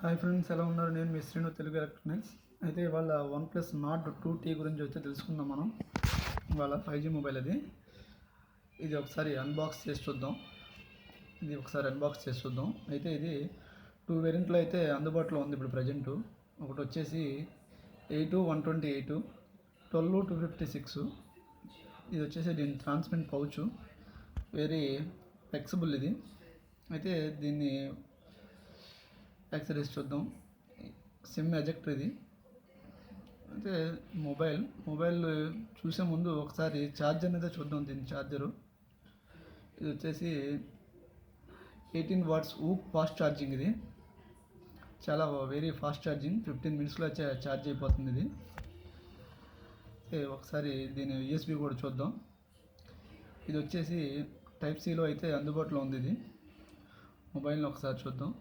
Hi friends, ఎలా ఉన్నారు? నేను మీ శ్రీను, తెలుగు ఎలక్ట్రానిక్స్. అయితే ఇవాళ OnePlus Nord 2T గురించి వచ్చి తెలుసుకుందాం మనం. ఇవాళ 5G మొబైల్ ఇది ఒకసారి అన్బాక్స్ చేసి చూద్దాం. అయితే ఇది 2 వేరియంట్లో అయితే అందుబాటులో ఉంది ఇప్పుడు ప్రజెంటు. ఒకటి వచ్చేసి 8 128, 12 256. ఇది వచ్చేసి దీని ట్రాన్స్పరెంట్ పౌచ్, వెరీ ఫ్లెక్సిబుల్ ఇది. అయితే దీన్ని యాక్సెసరీస్ చూద్దాం. సిమ్ ఎజెక్టర్ ఇది. అయితే మొబైల్ చూసే ముందు ఒకసారి ఛార్జర్ అనేది చూద్దాం. దీని ఛార్జరు ఇది వచ్చేసి 18 వాట్స్ ఫాస్ట్ ఛార్జింగ్. ఇది చాలా వెరీ ఫాస్ట్ ఛార్జింగ్, 15 మినిట్స్లో ఛార్జ్ అయిపోతుంది ఇది. ఒకసారి దీని USB కూడా చూద్దాం. ఇది వచ్చేసి టైప్ సిలో అయితే అందుబాటులో ఉంది. ఇది మొబైల్ని ఒకసారి చూద్దాం.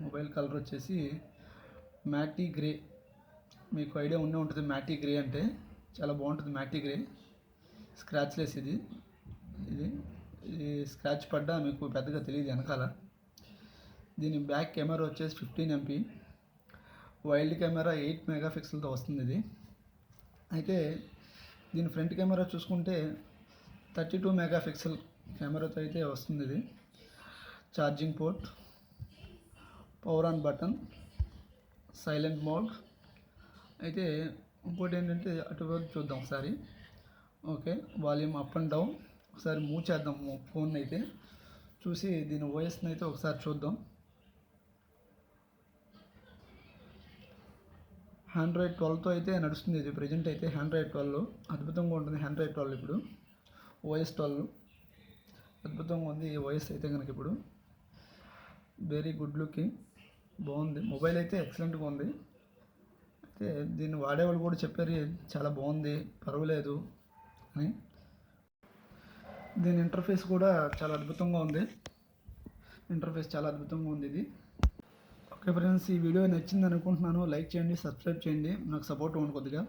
మొబైల్ కలర్ వచ్చేసి మ్యాటీ గ్రే. మీకు ఐడియా ఉండే ఉంటుంది మ్యాటీ గ్రే అంటే. చాలా బాగుంటుంది మ్యాటీ గ్రే, స్క్రాచ్లెస్. ఇది స్క్రాచ్ పడ్డా మీకు పెద్దగా తెలియదు వెనకాల. దీని బ్యాక్ కెమెరా వచ్చేసి 15 MP, వైల్డ్ కెమెరా 8 మెగాపిక్సెల్తో వస్తుంది ఇది. అయితే దీని ఫ్రంట్ కెమెరా చూసుకుంటే 32 మెగాపిక్సెల్ కెమెరాతో అయితే వస్తుంది ఇది. Charging port, power on button, silent mode. అయితే ఇంకోటి ఏంటంటే అటువైపు చూద్దాం ఒకసారి. Okay, volume up and down. ఒకసారి మూవ్ చేద్దాం ఫోన్ అయితే, చూసి దీని ఓఎస్ని అయితే ఒకసారి చూద్దాం. Android 12తో అయితే నడుస్తుంది ఇది ప్రజెంట్. అయితే Android 12 అద్భుతంగా ఉంటుంది. Android 12 ఇప్పుడు OS 12 అద్భుతంగా ఉంది. ఈ OS అయితే కనుక ఇప్పుడు వెరీ గుడ్ లుకింగ్, బాగుంది. మొబైల్ అయితే ఎక్సలెంట్గా ఉంది. అయితే దీన్ని వాడేవాళ్ళు కూడా చెప్పారు చాలా బాగుంది, పర్వాలేదు అని. దీని ఇంటర్ఫేస్ కూడా చాలా అద్భుతంగా ఉంది. ఇది. ఓకే ఫ్రెండ్స్, ఈ వీడియో నచ్చింది అనుకుంటున్నాను. లైక్ చేయండి, సబ్స్క్రైబ్ చేయండి, నాకు సపోర్ట్ ఇవ్వండి కొద్దిగా.